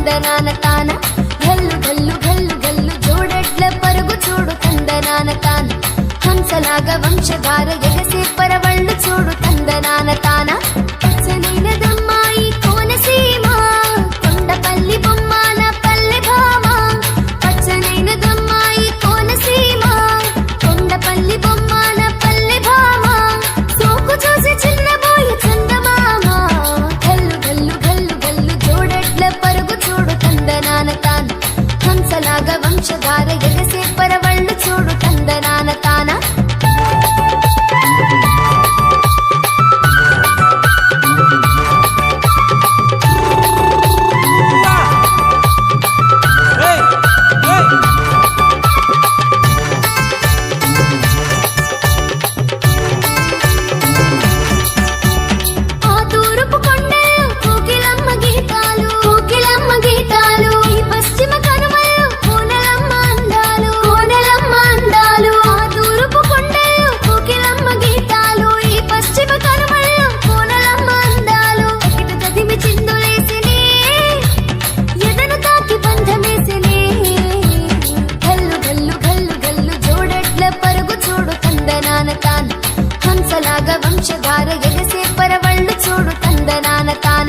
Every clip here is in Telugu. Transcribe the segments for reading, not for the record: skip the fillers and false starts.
తందనాన తాన గల్లు గల్లు గల్లు గల్లు జోడెడ్ల పరుగు చూడు తందనాన తాన హంసలాగా వంశధార ఎగసే పరవళ్ళు చూడు తందనాన తాన పచ్చనైనదమ్మాయి కోనసీమ కొండపల్లి బొమ్మాన పల్లె భామ పచ్చనైనదమ్మాయి కోనసీమ కొండపల్లి బొమ్మాన పల్లె భామ సోకు చూసి చిన్నబోయి చందమామ గల్లు గల్లు గల్లు గల్లు జోడెడ్ల పరుగు చూడు తందనాన తాన హంసలాగా వంశధార ఎగసే పరవళ్ళు చూడు తందనాన తాన హంసలాగా వంశధార ఎగసే పరవళ్ళు చూడు తందనాన తాన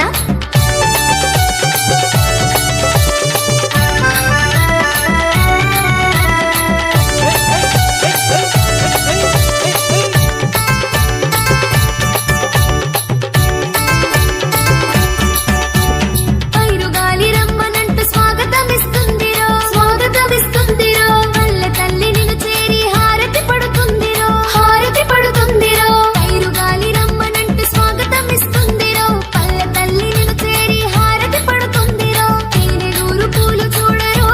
పైరుగాలి రమ్మనంటూ స్వాగతమిస్తుందిరో స్వాగతమిస్తుందిరో వల్ల తల్లి నిన్ను చేరి హారతి పడుతుందిరో హారతి పడుతుందిరో పైరుగాలి రమ్మనంటూ స్వాగతమిస్తుందిరో పల్ల తల్లి నిన్ను చేరి హారతి పడుతుందిరో తేనె నూరు పూలు చూడరో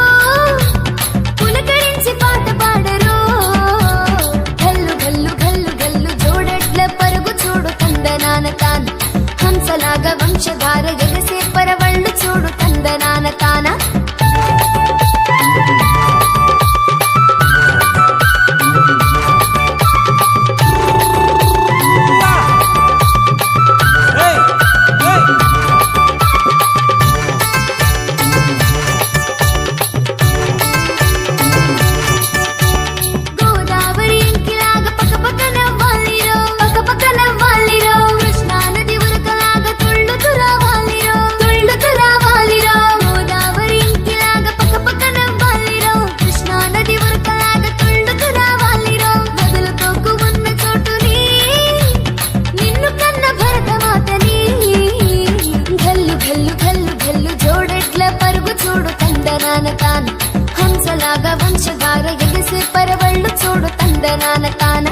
పులకరించి పాట పాడరో గల్లు గల్లు గల్లు గల్లు జోడెడ్ల పరుగు చూడు తందనాన తాన హంసలాగా వంశధార ఎగసే పరవళ్ళు చూడు తందనాన తాన గోదావరి ఇంకిలాగా పక్కపక్క నవ్వాలిరో పక్కపక్క నవ్వాలిరో కృష్ణా నది ఉరకలాగా తుళ్ళుతూ రావాలిరో తుళ్ళుతూ రావాలిరో గోదావరి ఇంకిలాగా పక్కపక్క నవ్వాలిరో కృష్ణా నది ఉరకలాగా తుళ్ళుతూ రావాలిరో వదులుకోకు ఉన్న చోటుని నిన్ను కన్న భరతమాతని గల్లు గల్లు గల్లు గల్లు జోడెడ్ల పరుగు చూడు తందనాన తాన హంసలాగా వంశధార ఎగసే పరవళ్ళు చూడు తందనాన తాన